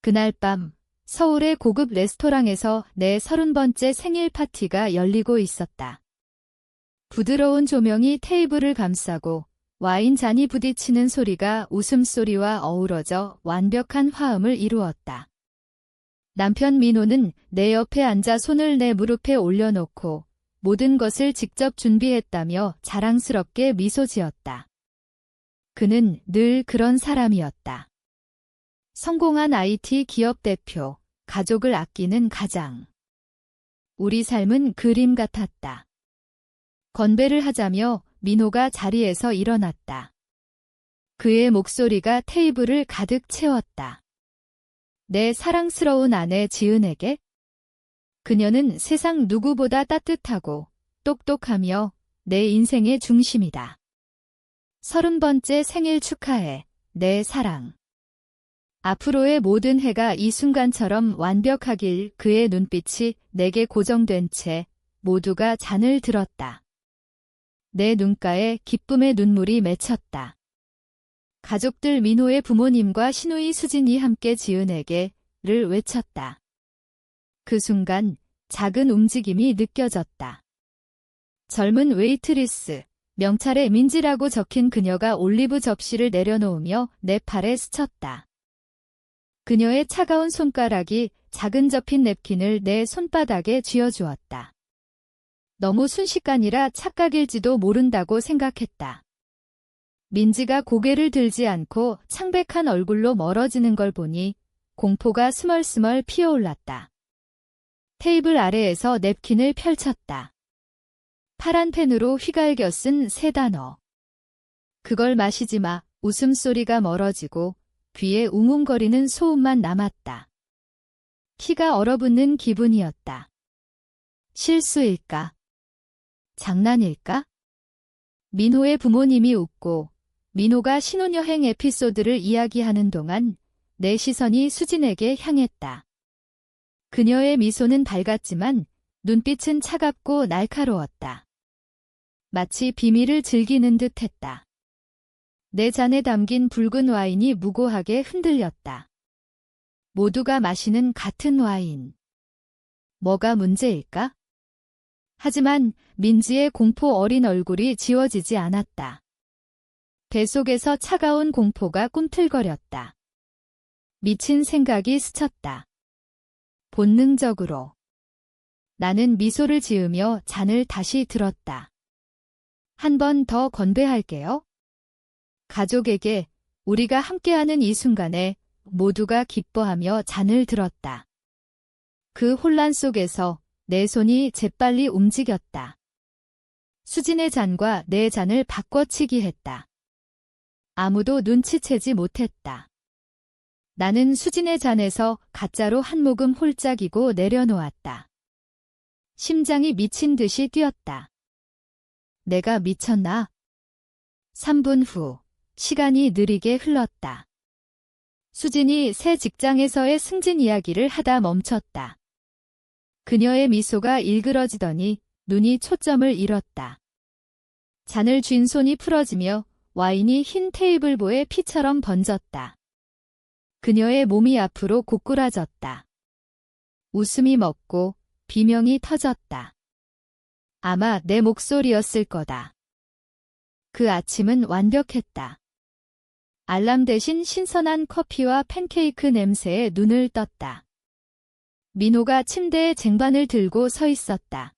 그날 밤 서울의 고급 레스토랑에서 내 30번째 생일 파티가 열리고 있었다. 부드러운 조명이 테이블을 감싸고 와인 잔이 부딪히는 소리가 웃음소리와 어우러져 완벽한 화음을 이루었다. 남편 민호는 내 옆에 앉아 손을 내 무릎에 올려놓고 모든 것을 직접 준비했다며 자랑스럽게 미소 지었다. 그는 늘 그런 사람이었다. 성공한 IT 기업 대표, 가족을 아끼는 가장. 우리 삶은 그림 같았다. 건배를 하자며 민호가 자리에서 일어났다. 그의 목소리가 테이블을 가득 채웠다. 내 사랑스러운 아내 지은에게? 그녀는 세상 누구보다 따뜻하고 똑똑하며 내 인생의 중심이다. 30번째 생일 축하해, 내 사랑. 앞으로의 모든 해가 이 순간처럼 완벽하길. 그의 눈빛이 내게 고정된 채 모두가 잔을 들었다. 내 눈가에 기쁨의 눈물이 맺혔다. 가족들 민호의 부모님과 시누이 수진이 함께 지은에게를 외쳤다. 그 순간 작은 움직임이 느껴졌다. 젊은 웨이트리스, 명찰에 민지라고 적힌 그녀가 올리브 접시를 내려놓으며 내 팔에 스쳤다. 그녀의 차가운 손가락이 작은 접힌 냅킨을 내 손바닥에 쥐어주었다. 너무 순식간이라 착각일지도 모른다고 생각했다. 민지가 고개를 들지 않고 창백한 얼굴로 멀어지는 걸 보니 공포가 스멀스멀 피어올랐다. 테이블 아래에서 냅킨을 펼쳤다. 파란 펜으로 휘갈겨 쓴 세 단어. 그걸 마시지 마. 웃음소리가 멀어지고 귀에 웅웅거리는 소음만 남았다. 피가 얼어붙는 기분이었다. 실수일까? 장난일까? 민호의 부모님이 웃고 민호가 신혼여행 에피소드를 이야기하는 동안 내 시선이 수진에게 향했다. 그녀의 미소는 밝았지만 눈빛은 차갑고 날카로웠다. 마치 비밀을 즐기는 듯했다. 내 잔에 담긴 붉은 와인이 무고하게 흔들렸다. 모두가 마시는 같은 와인. 뭐가 문제일까? 하지만 민지의 공포 어린 얼굴이 지워지지 않았다. 뱃속에서 차가운 공포가 꿈틀거렸다. 미친 생각이 스쳤다. 본능적으로. 나는 미소를 지으며 잔을 다시 들었다. 한 번 더 건배할게요. 가족에게, 우리가 함께하는 이 순간에 모두가 기뻐하며 잔을 들었다. 그 혼란 속에서 내 손이 재빨리 움직였다. 수진의 잔과 내 잔을 바꿔치기 했다. 아무도 눈치채지 못했다. 나는 수진의 잔에서 가짜로 한 모금 홀짝이고 내려놓았다. 심장이 미친 듯이 뛰었다. 내가 미쳤나? 3분 후, 시간이 느리게 흘렀다. 수진이 새 직장에서의 승진 이야기를 하다 멈췄다. 그녀의 미소가 일그러지더니 눈이 초점을 잃었다. 잔을 쥔 손이 풀어지며 와인이 흰 테이블보에 피처럼 번졌다. 그녀의 몸이 앞으로 고꾸라졌다. 웃음이 먹고 비명이 터졌다. 아마 내 목소리였을 거다. 그 아침은 완벽했다. 알람 대신 신선한 커피와 팬케이크 냄새에 눈을 떴다. 민호가 침대에 쟁반을 들고 서 있었다.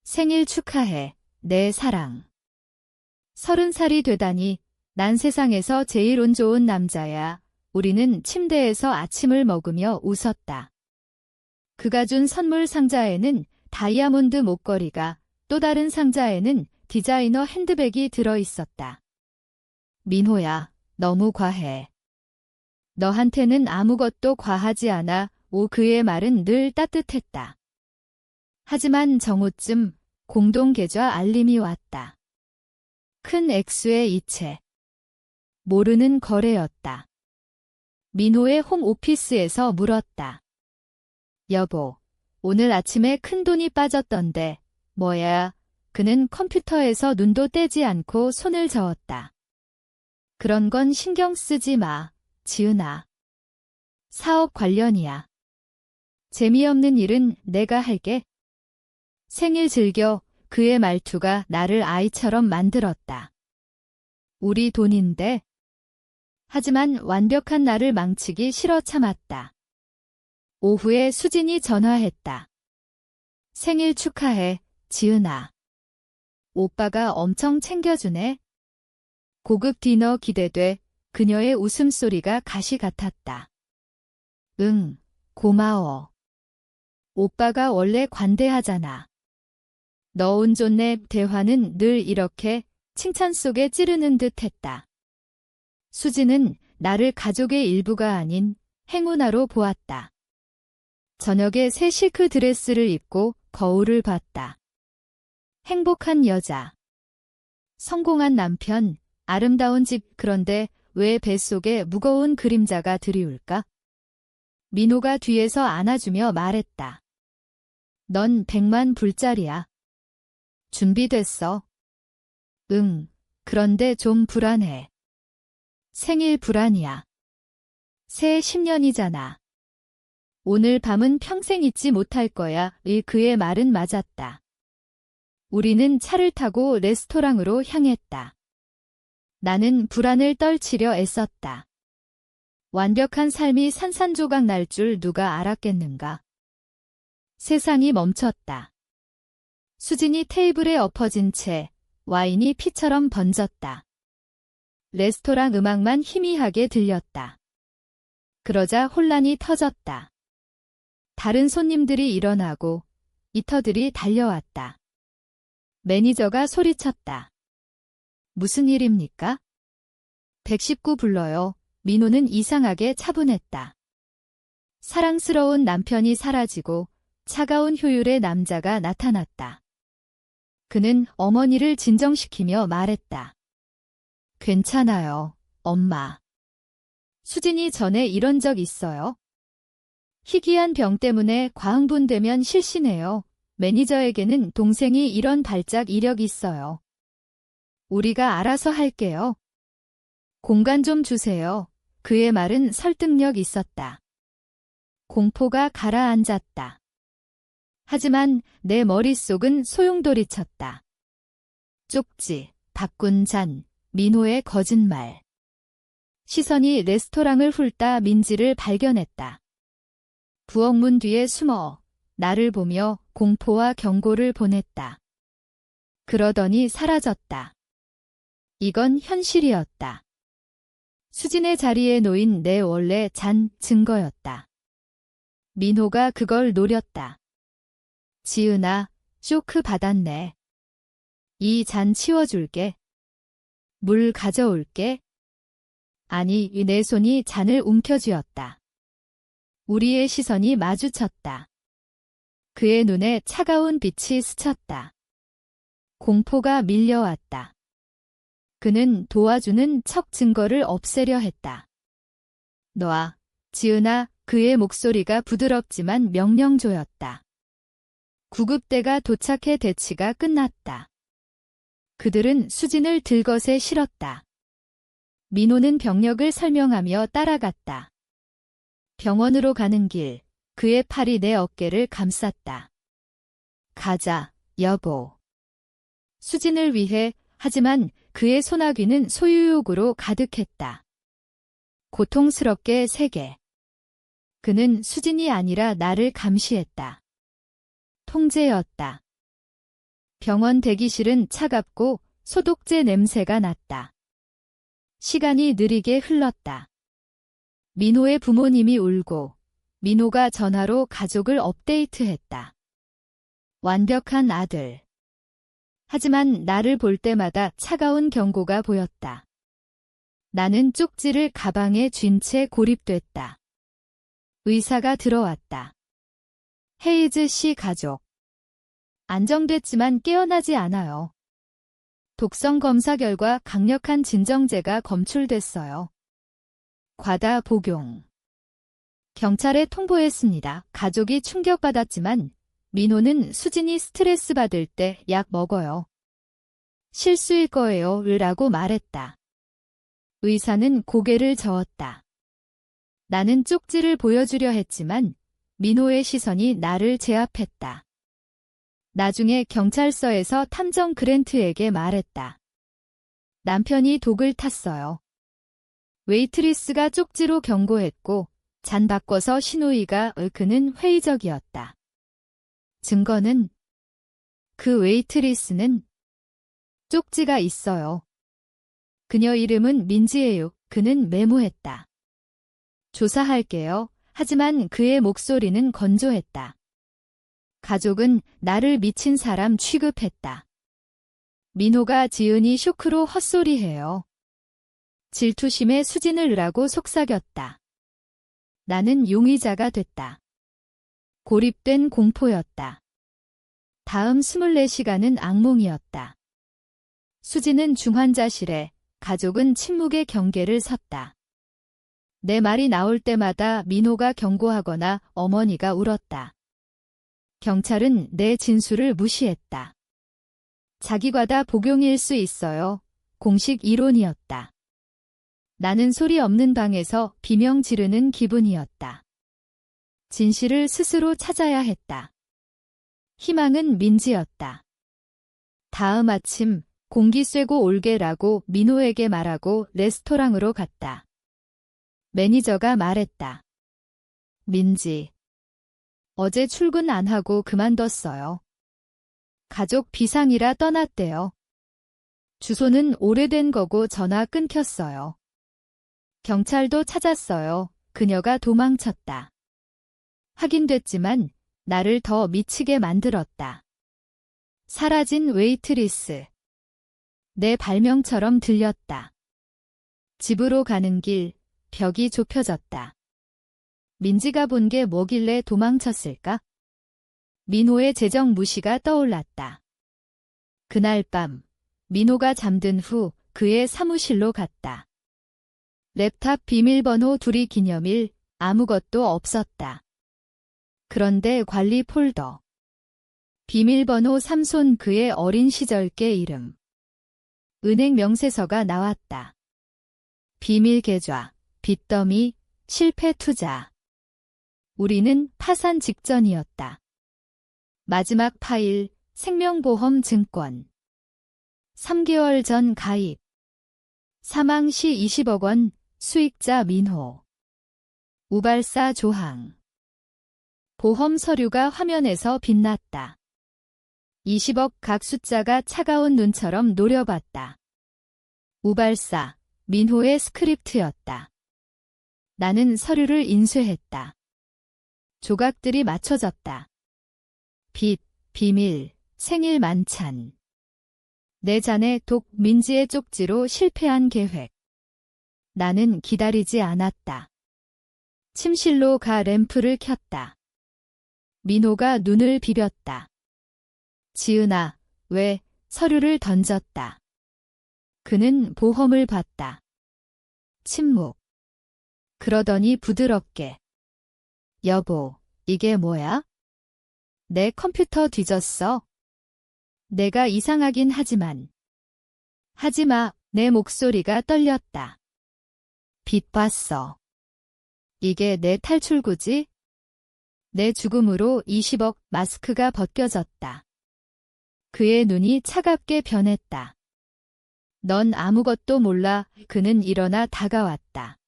생일 축하해, 내 사랑. 30살이 되다니 난 세상에서 제일 운 좋은 남자야. 우리는 침대에서 아침을 먹으며 웃었다. 그가 준 선물 상자에는 다이아몬드 목걸이가, 또 다른 상자에는 디자이너 핸드백이 들어있었다. 민호야, 너무 과해. 너한테는 아무것도 과하지 않아. 그의 말은 늘 따뜻했다. 하지만 정오쯤 공동계좌 알림이 왔다. 큰 액수의 이체. 모르는 거래였다. 민호의 홈오피스에서 물었다. 여보, 오늘 아침에 큰돈이 빠졌던데, 뭐야? 그는 컴퓨터에서 눈도 떼지 않고 손을 저었다. 그런 건 신경 쓰지 마, 지은아. 사업 관련이야. 재미없는 일은 내가 할게. 생일 즐겨. 그의 말투가 나를 아이처럼 만들었다. 우리 돈인데. 하지만 완벽한 나를 망치기 싫어 참았다. 오후에 수진이 전화했다. 생일 축하해, 지은아. 오빠가 엄청 챙겨주네. 고급 디너 기대돼. 그녀의 웃음소리가 가시 같았다. 응, 고마워. 오빠가 원래 관대하잖아. 너 운 좋네. 대화는 늘 이렇게 칭찬 속에 찌르는 듯 했다. 수지는 나를 가족의 일부가 아닌 행운아로 보았다. 저녁에 새 실크 드레스를 입고 거울을 봤다. 행복한 여자. 성공한 남편, 아름다운 집. 그런데 왜 뱃속에 무거운 그림자가 드리울까? 민호가 뒤에서 안아주며 말했다. 넌 100만 불짜리야. 준비됐어. 응, 그런데 좀 불안해. 생일 불안이야. 새해 10년이잖아. 오늘 밤은 평생 잊지 못할 거야. 그의 말은 맞았다. 우리는 차를 타고 레스토랑으로 향했다. 나는 불안을 떨치려 애썼다. 완벽한 삶이 산산조각 날 줄 누가 알았겠는가. 세상이 멈췄다. 수진이 테이블에 엎어진 채 와인이 피처럼 번졌다. 레스토랑 음악만 희미하게 들렸다. 그러자 혼란이 터졌다. 다른 손님들이 일어나고 이터들이 달려왔다. 매니저가 소리쳤다. 무슨 일입니까? 119 불러요. 민호는 이상하게 차분했다. 사랑스러운 남편이 사라지고 차가운 효율의 남자가 나타났다. 그는 어머니를 진정시키며 말했다. 괜찮아요, 엄마. 수진이 전에 이런 적 있어요? 희귀한 병 때문에 과흥분되면 실신해요. 매니저에게는 동생이 이런 발작 이력이 있어요. 우리가 알아서 할게요. 공간 좀 주세요. 그의 말은 설득력 있었다. 공포가 가라앉았다. 하지만 내 머릿속은 소용돌이쳤다. 쪽지, 바꾼 잔, 민호의 거짓말. 시선이 레스토랑을 훑다 민지를 발견했다. 부엌문 뒤에 숨어 나를 보며 공포와 경고를 보냈다. 그러더니 사라졌다. 이건 현실이었다. 수진의 자리에 놓인 내 원래 잔 증거였다. 민호가 그걸 노렸다. 지은아, 쇼크 받았네. 이 잔 치워줄게. 물 가져올게. 아니, 내 손이 잔을 움켜쥐었다. 우리의 시선이 마주쳤다. 그의 눈에 차가운 빛이 스쳤다. 공포가 밀려왔다. 그는 도와주는 척 증거를 없애려 했다. 놔, 지은아. 그의 목소리가 부드럽지만 명령조였다. 구급대가 도착해 대치가 끝났다. 그들은 수진을 들것에 실었다. 민호는 병력을 설명하며 따라갔다. 병원으로 가는 길, 그의 팔이 내 어깨를 감쌌다. 가자, 여보. 수진을 위해. 하지만 그의 소나귀는 소유욕으로 가득했다. 고통스럽게 세게. 그는 수진이 아니라 나를 감시했다. 통제였다. 병원 대기실은 차갑고 소독제 냄새가 났다. 시간이 느리게 흘렀다. 민호의 부모님이 울고 민호가 전화로 가족을 업데이트했다. 완벽한 아들. 하지만 나를 볼 때마다 차가운 경고가 보였다. 나는 쪽지를 가방에 쥔 채 고립됐다. 의사가 들어왔다. 헤이즈 씨 가족. 안정됐지만 깨어나지 않아요. 독성 검사 결과 강력한 진정제가 검출됐어요. 과다 복용. 경찰에 통보했습니다. 가족이 충격받았지만 민호는 수진이 스트레스 받을 때 약 먹어요. 실수일 거예요. 라고 말했다. 의사는 고개를 저었다. 나는 쪽지를 보여주려 했지만 민호의 시선이 나를 제압했다. 나중에 경찰서에서 탐정 그랜트에게 말했다. 남편이 독을 탔어요. 웨이트리스가 쪽지로 경고했고 잔 바꿔서 신호위가 그는 회의적이었다. 증거는? 그 웨이트리스는 쪽지가 있어요. 그녀 이름은 민지예요. 그는 메모했다. 조사할게요. 하지만 그의 목소리는 건조했다. 가족은 나를 미친 사람 취급했다. 민호가 지은이 쇼크로 헛소리해요. 질투심에 수진을 으라고 속삭였다. 나는 용의자가 됐다. 고립된 공포였다. 다음 24시간은 악몽이었다. 수진은 중환자실에, 가족은 침묵의 경계를 섰다. 내 말이 나올 때마다 민호가 경고하거나 어머니가 울었다. 경찰은 내 진술을 무시했다. 자기과다 복용일 수 있어요. 공식 이론이었다. 나는 소리 없는 방에서 비명 지르는 기분이었다. 진실을 스스로 찾아야 했다. 희망은 민지였다. 다음 아침 공기 쐬고 올게라고 민호에게 말하고 레스토랑으로 갔다. 매니저가 말했다. 민지. 어제 출근 안 하고 그만뒀어요. 가족 비상이라 떠났대요. 주소는 오래된 거고 전화 끊겼어요. 경찰도 찾았어요. 그녀가 도망쳤다. 확인됐지만 나를 더 미치게 만들었다. 사라진 웨이트리스. 내 발명처럼 들렸다. 집으로 가는 길, 벽이 좁혀졌다. 민지가 본 게 뭐길래 도망쳤을까? 민호의 재정 무시가 떠올랐다. 그날 밤, 민호가 잠든 후 그의 사무실로 갔다. 랩탑 비밀번호 둘이 기념일, 아무것도 없었다. 그런데 관리 폴더. 비밀번호 3손 그의 어린 시절께 이름. 은행 명세서가 나왔다. 비밀 계좌, 빚더미, 실패 투자. 우리는 파산 직전이었다. 마지막 파일, 생명보험 증권. 3개월 전 가입. 사망 시 20억 원, 수익자 민호. 우발사 조항. 보험 서류가 화면에서 빛났다. 20억 각 숫자가 차가운 눈처럼 노려봤다. 우발사, 민호의 스크립트였다. 나는 서류를 인쇄했다. 조각들이 맞춰졌다. 빚, 비밀, 생일 만찬. 내 잔의 독, 민지의 쪽지로 실패한 계획. 나는 기다리지 않았다. 침실로 가 램프를 켰다. 민호가 눈을 비볐다. 지은아, 왜? 서류를 던졌다. 그는 보험을 봤다. 침묵. 그러더니 부드럽게. 여보, 이게 뭐야? 내 컴퓨터 뒤졌어. 내가 이상하긴 하지만. 하지마, 내 목소리가 떨렸다. 빚 봤어. 이게 내 탈출구지? 내 죽음으로 20억 마스크가 벗겨졌다. 그의 눈이 차갑게 변했다. 넌 아무것도 몰라. 그는 일어나 다가왔다.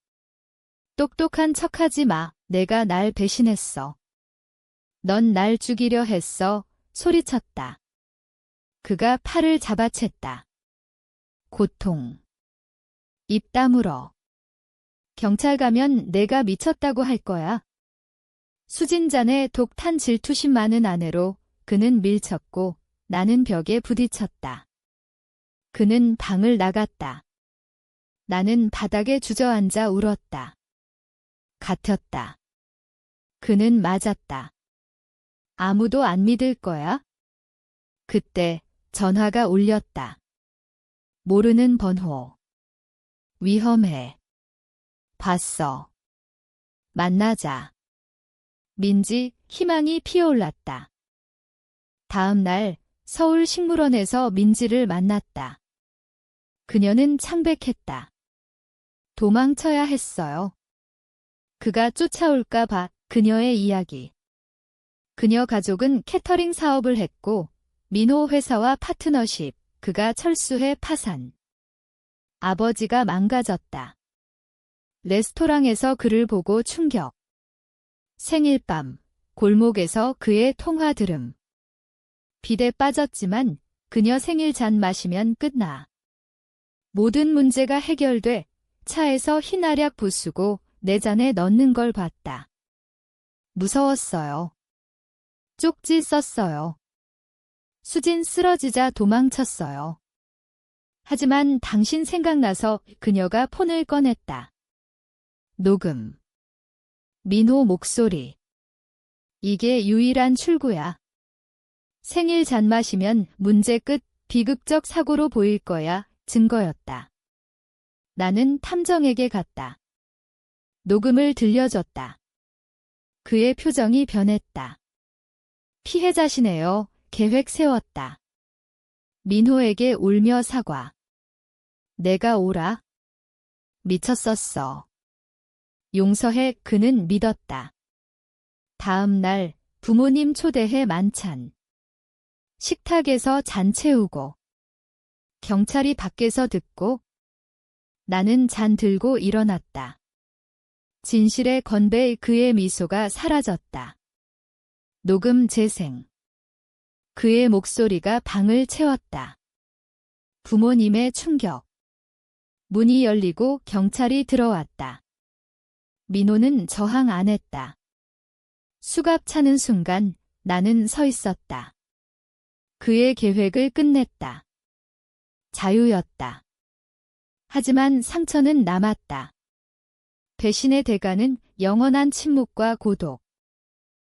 똑똑한 척하지 마. 내가 날 배신했어. 넌 날 죽이려 했어. 소리쳤다. 그가 팔을 잡아챘다. 고통. 입 다물어. 경찰 가면 내가 미쳤다고 할 거야. 수진잔의 독탄 질투심 많은 아내로 그는 밀쳤고 나는 벽에 부딪혔다. 그는 방을 나갔다. 나는 바닥에 주저앉아 울었다. 같았다. 그는 맞았다. 아무도 안 믿을 거야? 그때 전화가 울렸다. 모르는 번호. 위험해. 봤어. 만나자. 민지, 희망이 피어올랐다. 다음 날 서울 식물원에서 민지를 만났다. 그녀는 창백했다. 도망쳐야 했어요. 그가 쫓아올까 봐. 그녀의 이야기. 그녀 가족은 캐터링 사업을 했고 민호 회사와 파트너십, 그가 철수해 파산. 아버지가 망가졌다. 레스토랑에서 그를 보고 충격. 생일 밤, 골목에서 그의 통화 들음. 빚에 빠졌지만 그녀 생일 잔 마시면 끝나. 모든 문제가 해결돼 차에서 흰알약 부수고 내 잔에 넣는 걸 봤다. 무서웠어요. 쪽지 썼어요. 수진 쓰러지자 도망쳤어요. 하지만 당신 생각나서 그녀가 폰을 꺼냈다. 녹음. 민호 목소리. 이게 유일한 출구야. 생일 잔 마시면 문제 끝. 비극적 사고로 보일 거야. 증거였다. 나는 탐정에게 갔다. 녹음을 들려줬다. 그의 표정이 변했다. 피해자시네요. 계획 세웠다. 민호에게 울며 사과. 내가 오라. 미쳤었어. 용서해. 그는 믿었다. 다음 날 부모님 초대해 만찬. 식탁에서 잔 채우고. 경찰이 밖에서 듣고. 나는 잔 들고 일어났다. 진실의 건배. 그의 미소가 사라졌다. 녹음 재생. 그의 목소리가 방을 채웠다. 부모님의 충격. 문이 열리고 경찰이 들어왔다. 민호는 저항 안 했다. 수갑 차는 순간 나는 서 있었다. 그의 계획을 끝냈다. 자유였다. 하지만 상처는 남았다. 배신의 대가는 영원한 침묵과 고독.